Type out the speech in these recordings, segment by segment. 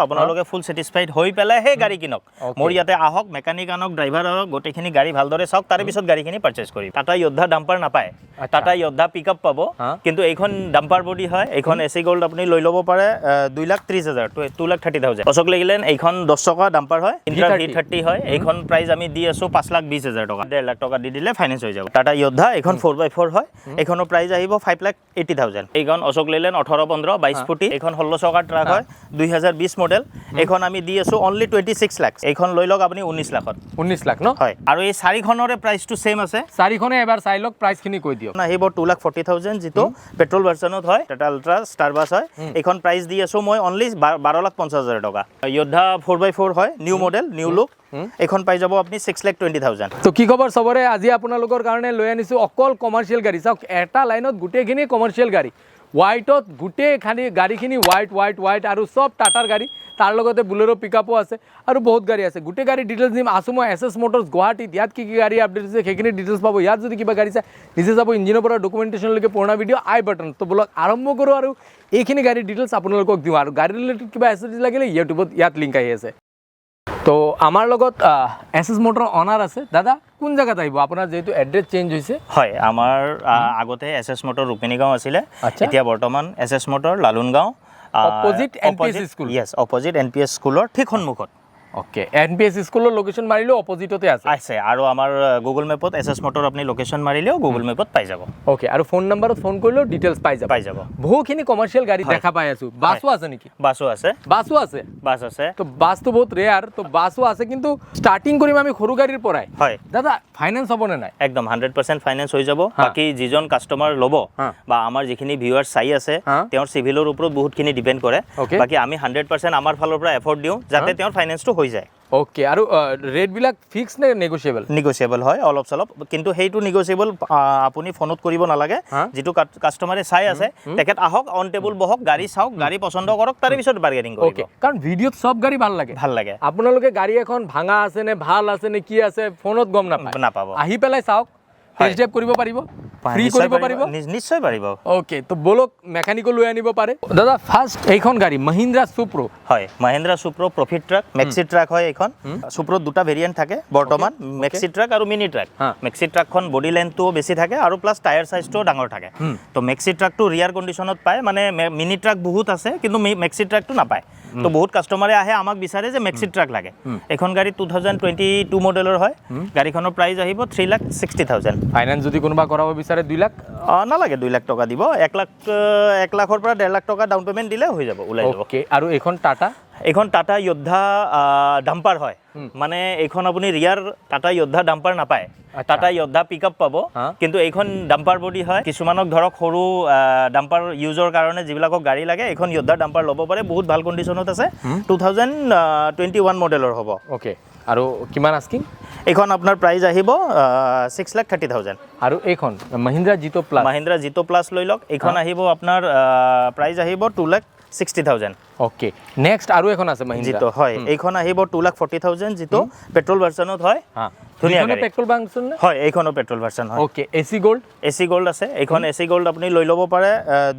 আপোনালোকে ফুল স্যাটিসফাইড হৈ পেলাই হে গাড়ী কিনক মোৰ ইয়াতে আহক মেকানিক আনক ড্ৰাইভাৰ আহক গোটেইখিনি গাড়ী ভালদৰে চাওক তাৰে পিছত গাড়ীখিনি পাৰচেজ কৰিম টাটা য়োদ্ধা ডাম্পাৰ নাপায় টাটা য়োদ্ধা পিকআপ পাব কিন্তু এইখন ডাম্পাৰ বডি হয় এইখন এসি গোল্ড আপুনি লৈ ল'ব পাৰে 2,30,000 2,30,000 অশোক লেগিলেন এইখন 10 টকা ডাম্পাৰ হয় ইন্ট্ৰা V30 হয় এইখন প্ৰাইস আমি দি আছো 5,20,000 টকা 1.5 লাখ টকা দি দিলে ফাইনান্স হৈ যাব টাটা য়োদ্ধা এইখন 4x4 হয় এইখনৰ প্ৰাইস আহিব 5,80,000 এইখন অশোক লেগিলেন 18-15 22 ফুটি এইখন 16 চকাৰ ট্ৰাক হয় 2020 মডেল এইখন আমি দি আছো অনলি 26 লাখ এইখন লৈ লওক আপুনি 19 লাখত 19 লাখ ন হয় আৰু এই চাৰিখনৰে প্ৰাইসটো সেম আছে চাৰিখনে এবাৰ চাই লওক প্ৰাইসখিনি কৈ দিয়ক আহিব 2,40,000 যেটো পেট্ৰল ভাৰ্সনত হয় টাটা আল্ট্ৰা ষ্টাৰ বাছ হয় এইখন প্ৰাইস দি আছো মই অনলি 12,50,000 টকা য়োদ্ধা 4x4 হয় নিউ মডেল নিউ লুক এখন পাই যাব আপনি 6,20,000 তো কি খবৰ সবৰে আজি আপোনালোকৰ কাৰণে লৈ আনিছো অকল কমাৰ্শিয়েল গাড়ী চাওক এটা লাইনত গুটেখিনি কমাৰ্শিয়েল গাড়ী হোৱাইটত গুটেখানি গাড়ীখিনি হোৱাইট আৰু সব টাটাৰ গাড়ী তাৰ লগতে বুলেৰো পিকআপো আছে আৰু বহুত গাড়ী আছে গুটে গাড়ী ডিটেইলছ দিম আছো মই এসএস মোটৰছ গুৱাহাটী ইয়াত কি গাড়ী আপডেট আছে সেইখিনি ডিটেইলছ পাব ইয়াত যদি কিবা গাড়ী আছে নিজে যাব ইঞ্জিনৰ পৰা ডকুমেন্টেশনলৈকে পুৰণা ভিডিঅ' আই বাটন তো ব্লগ আৰম্ভ কৰো আৰু এইখিনি গাড়ী ডিটেইলছ আপোনালোকক দিম আৰু গাড়ী ৰিলেটেড কিবা এসএস লাগিলে ইউটিউবত ইয়াত লিংক আহি আছে তো আমাৰ লগত এসএস মোটৰ অনাৰ আছে দাদা কোন জায়গাত আহিব আপোনাৰ যেহেতু এড্ৰেছ চেঞ্জ হৈছে হয় আমাৰ আগতে এসএস মোটৰ ৰূপেনীগাঁও আছিলে এতিয়া বৰ্তমান SS motor Lalungaon opposite NPS school yes opposite NPS স্কুলৰ ঠিক সন্মুখত ওকে এনপিএস স্কুলৰ লোকেশন মাৰিলে অপোজিটতে আছে আৰু আমাৰ গুগল মেপত এসএস মোটৰ আপুনি লোকেশন মাৰিলেও গুগল মেপত পাই যাব ওকে আৰু ফোন নম্বৰত ফোন কৰিলেও ডিটেইলছ পাই যাব বহুখিনি কমাৰ্শিয়েল গাড়ী দেখা পাই আছো বাসও আছে নেকি বাসও আছে বাস আছে তো বাসটো বহুত ৰেয়াৰ তো বাসও আছে কিন্তু স্টাৰ্টিং কৰিম আমি সৰু গাড়ীৰ পৰাই হয় দাদা ফাইনান্স হ'বনে নাই একদম 100% ফাইনান্স হৈ যাব বাকি যিজন কাস্টমাৰ ল'ব বা আমাৰ যিখিনি ভিউয়াৰ চাই আছে তেওঁৰ সিভিলৰ ওপৰত বহুতখিনি ডিপেন্ড কৰে বাকি আমি 100% আমাৰ ফালৰ পৰা এফৰ্ট দিও যাতে তেওঁৰ ফাইনান্সটো হৈ যায় ওকে আৰু ৰেট বিলাক ফিক্স নে নেগোশিয়েবল হয় অলপ চলপ কিন্তু হেইটো নেগোশিয়েবল আপুনি ফোনত কৰিব নালাগে যেটো কাস্টমাৰে চাই আছে তেখেত আহক অন টেবুল বহক গাড়ী চাওক গাড়ী পছন্দ কৰক তাৰে পিছত বাৰ্গেনিং কৰিব ওকে কাৰণ ভিডিঅ'ত সব গাড়ী ভাল লাগে আপোনালোকে গাড়ী এখন ভাঙা আছে নে ভাল আছে নে কি আছে ফোনত গম নাপাব আহি পেলাই চাওক টেষ্ট ড্ৰাইভ কৰিব পাৰিব ফ্ৰী কৰিব পাৰিব নিশ্চয় পাৰিব ওকে তো বলক মেকানিকো লৈ আনিব পাৰে দাদা ফাৰ্স্ট এইখন গাড়ী মহিন্দ্ৰা সুপ্ৰো হয় মহিন্দ্ৰা সুপ্ৰো প্ৰফিট ট্ৰাক মেক্সি ট্ৰাক হয় এইখন সুপ্ৰো দুটা ভেৰিয়েন্ট থাকে বৰ্তমান মেক্সি ট্ৰাক আৰু মিনি ট্ৰাক মেক্সি ট্ৰাকখন বডি লেন্থটো বেছি থাকে আৰু প্লাস টায়াৰ সাইজটো ডাঙৰ থাকে তো মেক্সি ট্ৰাকটো ৰিয়াৰ কন্ডিশনত পায় মানে মিনি ট্ৰাক বহুত আছে কিন্তু মেক্সি ট্ৰাকটো নাপায় তো বহুত কাস্টমাৰে আহে আমাক বিচাৰে যে মেক্সি ট্ৰাক লাগে এখন গাড়ী 2022 মডেলৰ হয় গাড়ীখনৰ প্ৰাইস আহিব 3,60,000 ফাইনান্স যদি কোনোবা কৰাব বিচাৰে 2 লাখ নালাগে 2 লাখ টকা দিব 1 লাখৰ পৰা 1.5 লাখ টকা ডাউন পেমেন্ট দিলে হৈ যাব ওলাই যাব ওকে আৰু এখন টাটা য়োদ্ধা ডাম্পাৰ হয় মানে এইখন আপুনি ৰিয়াৰ টাটা য়োদ্ধা ডাম্পাৰ নাপায় টাটা য়োদ্ধা পিকআপ পাব কিন্তু এইখন ডাম্পাৰ বডি হয় কিছুমানক ধৰক সৰু ডাম্পাৰ ইউজৰ কাৰণে যিবিলাকক গাড়ী লাগে এইখন য়োদ্ধা ডাম্পাৰ ল'ব পাৰে বহুত ভাল কন্ডিশনত আছে 2021 মডেলৰ হ'ব ওকে আৰু কিমান আস্কিং এইখন আপোনাৰ প্ৰাইস আহিব 6,30,000 আৰু এইখন মহিন্দ্ৰা জিটো প্লাস লৈ লওক এইখন আহিব আপোনাৰ প্ৰাইস আহিব 2,60,000 ওকে নেক্সট আৰু এখন আছে মহিন্দ্ৰা জিটো হয় এইখন আহিব 2,40,000 জিটো পেট্ৰল ভাৰ্সনত হয় ধুনিয়া গাড়ী পেট্ৰল ভাৰ্সন হয় এইখনো পেট্ৰল ভাৰ্সন হয় ওকে এসি গোল্ড আছে এইখন এসি গোল্ড আপুনি লৈ ল'ব পাৰে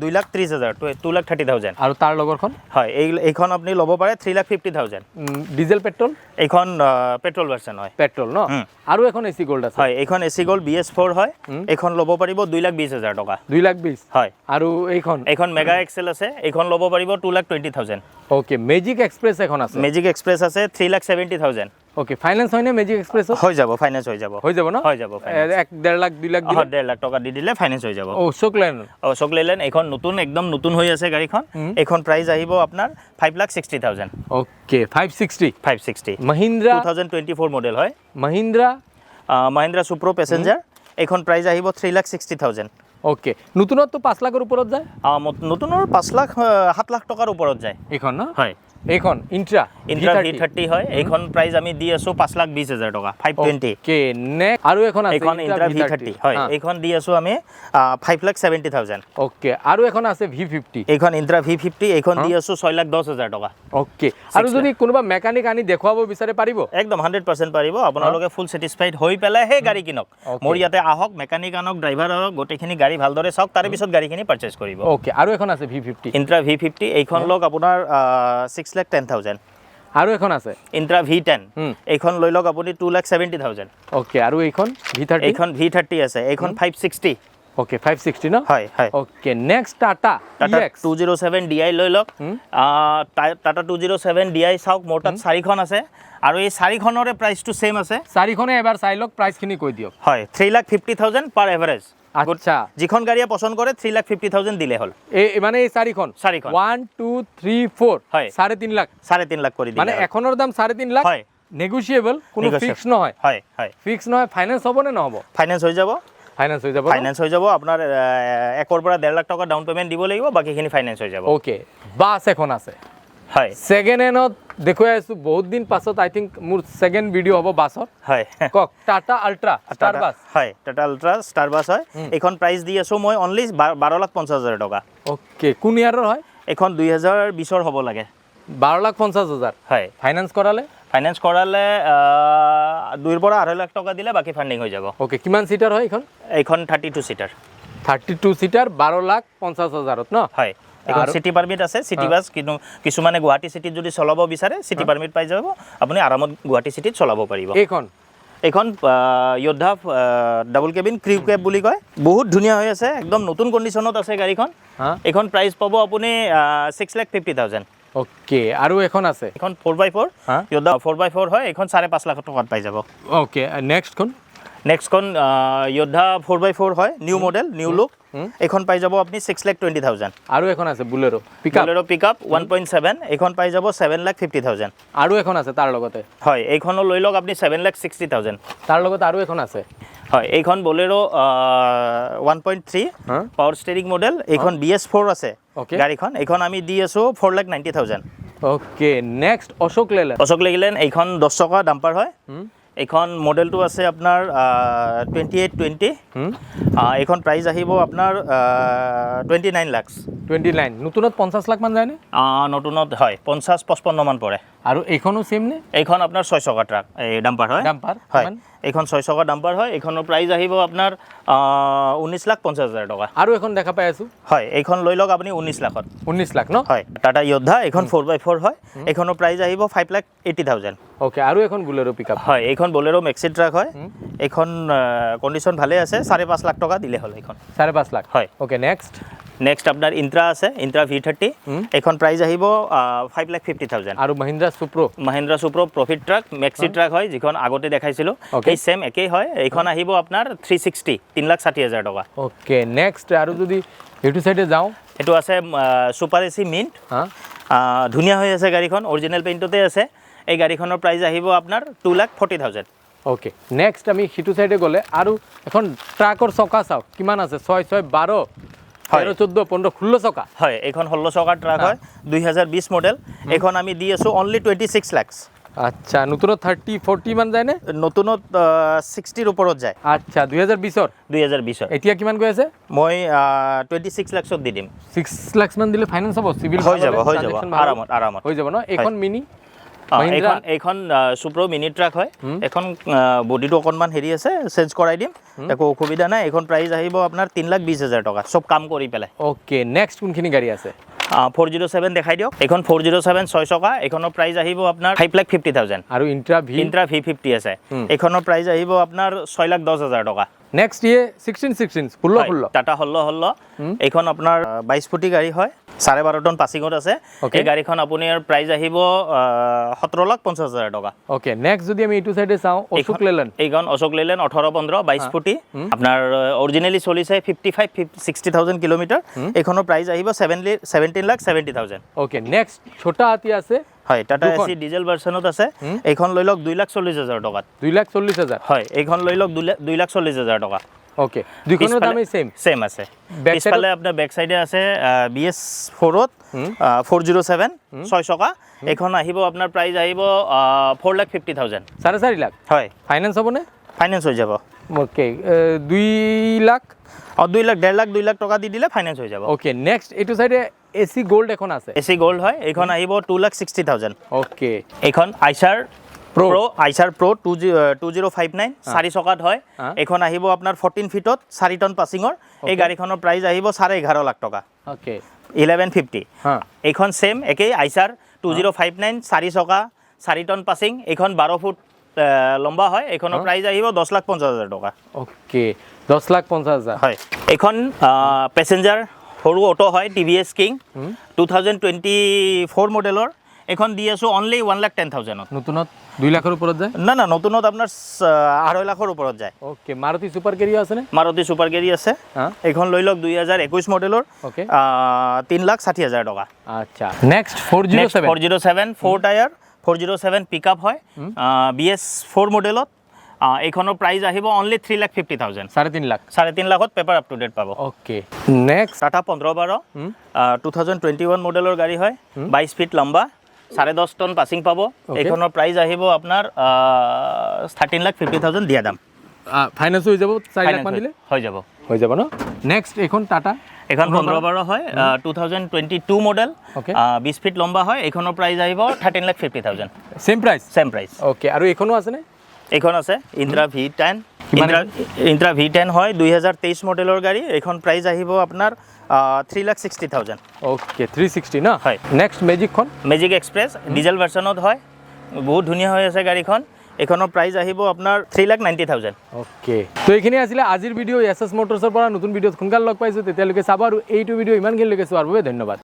2,30,000 2,30,000 আৰু তাৰ লগৰখন হয় এইখন আপুনি ল'ব পাৰে 3,50,000 ডিজেল পেট্ৰল এইখন পেট্ৰল ভাৰ্সন হয় পেট্ৰল ন আৰু এখন এসি গোল্ড আছে হয় এইখন এসি গোল্ড BS4 হয় এইখন ল'ব পাৰিব 2,20,000 টকা 2,20,000 হয় আৰু এইখন মেগা এক্সেল আছে এইখন ল'ব পাৰিব 2,20,000 ওকে মেজিক এক্সপ্ৰেছ এখন আছে 3,70,000 ওকে ফাইনান্স হয় না মেজিক এক্সপ্ৰেছ হৈ যাব ফাইনান্স হৈ যাব ন হৈ যাব 1.5 লাখ 2 লাখ 1.5 লাখ টকা দি দিলে ফাইনান্স হৈ যাব অশোক লেলেন এইখন নতুন একদম নতুন হৈ আছে গাড়ীখন এইখন প্ৰাইস আহিব আপোনাৰ 5,60,000 ওকে 560 মহিন্দ্ৰা 2024 মডেল হয় মহিন্দ্ৰা সুপ্ৰো পেসেঞ্জাৰ এইখন প্ৰাইস আহিব 3,60,000 ওকে নতুনতো 5 লাখৰ ওপৰত যায় নতুনৰ 5 লাখ 7 লাখ টকাৰ ওপৰত যায় এইখন ন হয় এইখন ইন্ট্ৰা V30 হয় এইখন প্ৰাইস আমি দি আছো 5,20,000 টকা 520 কে নে আৰু এখন আছে এইখন ইন্ট্ৰা V30 হয় এইখন দি আছো আমি 5,70,000 ওকে আৰু এখন আছে V50 এইখন ইন্ট্ৰা V50 এইখন দি আছো 6,10,000 টকা ওকে আৰু যদি কোনোবা মেকানিক আনি দেখুৱাব বিচাৰে পাৰিব একদম 100% পাৰিব আপোনালোকে ফুল স্যাটিসফাইড হৈ পেলাই হে গাড়ী কিনক মোৰ ইয়াতে আহক মেকানিক আনক ড্ৰাইভাৰ আহক গোটেইখিনি গাড়ী ভালদৰে চাওক তাৰে পিছত গাড়ীখিনি পাৰচেজ কৰিব ওকে আৰু এখন আছে V50 ইন্ট্ৰা V50 এইখন লক আপোনাৰ 6,10,000 আৰু এখন আছে ইন্ট্ৰা V10 এইখন লৈ লওক আপুনি 2,70,000 ওকে আৰু এইখন V30 এইখন V30 আছে এইখন 560 ওকে 560 ন হয় হয় okay next Tata Tata 207 DI লৈ লওক টাটা 207 DI চাওক মোৰ তাত 4খন আছে আৰু এই 4খনৰে প্ৰাইচটো সেম আছে 4খনে এবাৰ চাই লওক প্ৰাইচখিনি কৈ দিয়ক হয় 3,50,000 পাৰ এভাৰেজ আচ্ছা যিখন গাড়ীয়ে পছন্দ কৰে 3,50,000 দিলে হ'ল এই মানে এই 4খন 1 2 3 4 হয় 3.5 লাখ 3.5 লাখ কৰি দিলে মানে এখনৰ দাম 3.5 লাখ হয় নেগোশিয়েবল কোনো ফিক্স নহয় হয় হয় ফিক্স নহয় ফাইনান্স হ'ব নে নহব ফাইনান্স হৈ যাব ফাইনান্স হৈ যাব আপোনাৰ 1 পৰা 1.5 লাখ টকা ডাউন পেমেন্ট দিব লাগিব বাকিখিনি ফাইনান্স হৈ যাব ওকে বাস এখন আছে হয় সেকেন্ড হেণ্ডত দেখুৱাই আছো বহুত দিন পাছত আই থিংক মোৰ সেকেন্ড ভিডিও হ'ব বাসৰ হয় কক টাটা আল্ট্ৰা ষ্টাৰ বাস হয় টাটা আল্ট্ৰা ষ্টাৰ বাস হয় এইখন প্ৰাইস দি আছো মই অনলি 12,50,000 টকা ওকে কোন ইয়াৰৰ হয় এইখন 2020 ৰ হ'ব লাগে 12,50,000 হয় ফাইনান্স কৰালে 2 পৰা 2.5 লাখ টকা দিলে বাকি ফান্ডিং হৈ যাব ওকে কিমান সিটাৰ হয় এইখন 32 সিটাৰ 32 সিটাৰ 12,50,000 ন হয় এখন সিটি পাৰমিট আছে সিটি বাস কিন্তু কিছুমানে গুৱাহাটী সিটিত যদি চলাব বিচাৰে সিটি পাৰমিট পাই যাব আপুনি আৰামত গুৱাহাটী সিটিত চলাব পাৰিব এইখন যোদ্ধা ডাবল কেবিন ক্রিউ কেব বুলি কয় বহুত ধুনীয়া হৈ আছে একদম নতুন কন্ডিশনত আছে গাড়ীখন এইখন প্ৰাইস পাব আপুনি 6,50,000 ওকে আৰু এখন আছে এখন 4x4 যোদ্ধা 4x4 হয় এইখন 5.5 লাখ টকাত পাই যাব ওকে নেক্সট খন যোদ্ধা 4x4 হয় নিউ মডেল নিউ লুক এইখন পাই যাব আপনি 6,20,000 আৰু এখন আছে বুলেৰো পিকআপ 1.7 এইখন পাই যাব 7,50,000 আৰু এখন আছে তাৰ লগতে হয় এইখন লৈ লওক আপনি 7,60,000 তাৰ লগতে আৰু এখন আছে হয় এইখন বলেৰো 1.3 পাৱাৰ ষ্টিয়াৰিং মডেল এইখন BS4 আছে গাড়ীখন এইখন আমি দি আছো 4,90,000 ওকে নেক্সট অশোক লেলেন এইখন 10 চকা ডাম্পাৰ হয় এইখন মডেলটো আছে আপোনাৰ 2820 এইখন প্ৰাইস আহিব আপোনাৰ 29 লাখ 29 নতুনত 50 লাখ মান যায় নে নতুনত হয় 50-55 মান পৰে আৰু এইখনো সেম নে এইখন আপোনাৰ 6 চকা ট্ৰাক এই ডাম্পাৰ হয় হয় এইখন 6 চকা ডাম্পাৰ হয় এইখনৰ প্ৰাইস আহিব আপোনাৰ 19,50,000 টকা আৰু এখন দেখা পাই আছো হয় এইখন লৈ লওক আপুনি 19 লাখত 19 লাখ ন হয় টাটা যোদ্ধা এইখন 4x4 হয় এইখনৰ প্ৰাইস আহিব 5,80,000 ওকে আৰু এখন বুলেৰো পিকআপ হয় এইখন বলেৰো মেক্সি ট্ৰাক হয় এইখন কন্ডিশন ভালে আছে 5.5 লাখ টকা দিলে হল এইখন 5.5 লাখ হয় ওকে নেক্সট আপোনাৰ ইন্ট্ৰা আছে ইন্ট্ৰা V30 এইখন প্ৰাইস আহিব 5,50,000 আৰু মহিন্দ্ৰা সুপ্ৰো প্ৰফিট ট্ৰাক মেক্সি ট্ৰাক হয় যিখন আগতে দেখাইছিলো এই সেম একেই হয় এইখন আহিব আপোনাৰ 360 3,60,000 টকা ওকে নেক্সট আৰু যদি এটু সাইডে যাও এটো আছে সুপাৰ এসি মিন্ট ধুনীয়া হৈ আছে গাড়ীখন অৰিজিনাল পেইণ্টতে আছে এই গাড়ীখনৰ প্ৰাইস আহিব আপোনাৰ 2,40,000 ওকে নেক্সট আমি হিটু সাইডে গলে আৰু এখন ট্ৰাকৰ চকা চাও কিমান আছে 6 6 12 13 14 15 16 চকা হয় এইখন 16 চকা ট্ৰাক হয় 2020 মডেল এইখন আমি দি আছো অনলি 26 লাখ আচ্ছা নতুনত 30 40 মান যায় নে নতুনত 60 ৰ ওপৰত যায় আচ্ছা 2020 এতিয়া কিমান গৈ আছে মই 26 লাখত দি দিম 6 লাখ মান দিলে ফাইনান্স হ'ব সিভিল হৈ যাব আৰামত হৈ যাব ন এখন মিনি এইখন সুপ্ৰো মিনি ট্ৰাক হয় এখন বডিটো অকনমান হেৰি আছে চেঞ্জ কৰাই দিম একো অসুবিধা নাই এখন প্ৰাইস আহিব আপোনাৰ 3,20,000 টকা সব কাম কৰি পেলাই ওকে নেক্সট কোনখিনি গাড়ী আছে 407 দেখাই দিয়ক এখন 407 6 চকা এখনৰ প্ৰাইস আহিব আপোনাৰ 5,50,000 আৰু ইন্ট্ৰা V50 আছে এখনৰ প্ৰাইস আহিব আপোনাৰ 6,10,000 টকা নেক্সট ইয়ে 16 টাটা হল্ল এইখন আপোনাৰ 22 ফুটি গাড়ী হয় 12.5 টন পাছিঙত আছে এই গাড়ীখন আপোনাৰ প্ৰাইস আহিব 17,50,000 টকা ওকে নেক্সট যদি আমি ইটু সাইডে চাও অশোক লেলেন এইখন অশোক লেলেন 18-15 22 ফুটি আপোনাৰ অৰিজিনালি চলিছে 55-60,000 কিলোমিটাৰ এইখনৰ প্ৰাইস আহিব 17,70,000 ওকে নেক্সট ছোটা হাতি আছে হয় টাটা এসি ডিজেল ভাৰ্সনত আছে এইখন লৈ লওক 2,40,000 টকাত 2,40,000 হয় এইখন লৈ লওক 2,40,000 টকা ওকে দুইখনৰ দামই সেম আছে পিছফালে আপোনাৰ বেক সাইডে আছে BS4 407 6 চকা এখন আহিব আপোনাৰ প্ৰাইস আহিব 4,50,000 4.5 লাখ হয় ফাইনান্স হ'বনে ফাইনান্স হৈ যাব ওকে 2 লাখ 2 লাখ 1.5 লাখ 2 লাখ টকা দি দিলে ফাইনান্স হৈ যাব ওকে নেক্সট এটু সাইডে এসি গোল্ড এখন আছে এসি গোল্ড হয় এইখন আহিব 2,60,000 ওকে এইখন আইচাৰ Pro 2059 4 চকাত হয় এখন আহিব আপোনাৰ 14 ফিটত 4 টন পাছিঙৰ এই গাড়ীখনৰ প্ৰাইস আহিব 11.5 লাখ টকা ওকে 1150 হা এইখন সেম একেই আইচাৰ 2059 4 চকা 4 টন পাছিং এইখন 12 ফুট লম্বা হয় এইখনৰ প্ৰাইস আহিব 10,50,000 টকা ওকে 10,50,000 হয় এইখন প্যাসেঞ্জাৰ সৰু অটো হয় টিভিএস কিং 2024 মডেলৰ এখন দি আছো অনলি 1,10,000 নতুনত 2 লাখৰ ওপৰত যায় না না নতুনত আপোনাৰ 2.5 লাখৰ ওপৰত যায় ওকে মাৰুতি সুপাৰ কেৰিয়া আছে নে মাৰুতি সুপাৰ কেৰি আছে এইখন লৈ লওক 2021 মডেলৰ ওকে 3,60,000 টকা আচ্ছা নেক্সট 407 407 4 টায়াৰ 407 পিকআপ হয় BS 4 মডেলত এইখনৰ প্ৰাইস আহিব অনলি 3,50,000 3.5 লাখ 3.5 লাখত পেপাৰ আপ টু ডেট পাব ওকে নেক্সট টাটা 1512 2021 মডেলৰ গাড়ী হয় 22 ফিট লম্বা 10.5 টন পাছিং পাব এইখনৰ প্ৰাইস আহিব আপোনাৰ 13,50,000 দিয়া দাম ফাইনান্স হৈ যাব 4 লাখ মান দিলে হৈ যাব ন নেক্সট এখন টাটা এখন 1512 হয় 2022 মডেল 20 ফিট লম্বা হয় এইখনৰ প্ৰাইস আহিব 13,50,000 সেম প্ৰাইস ওকে আৰু এখনো আছে নে এইখন আছে ইন্দ্ৰা V10 ইন্দ্ৰা V10 হয় 2023 মডেলৰ গাড়ী এইখন প্ৰাইস আহিব আপোনাৰ 3,60,000 ওকে 360 না হয় নেক্সট মেজিক এক্সপ্ৰেছ ডিজেল ভাৰ্চনত হয় বহুত ধুনীয়া হৈ আছে গাড়ীখন এইখনৰ প্ৰাইস আহিব আপোনাৰ 3,90,000 ওকে তো এইখিনি আছিল আজিৰ ভিডিও এসএস মোটৰছৰ পৰা নতুন ভিডিওত খুনকাল লগ পাইছো তেতিয়ালৈকে চাবা আৰু এইটো ভিডিও ইমানখিনিলৈকে চোৱাৰ বাবে ধন্যবাদ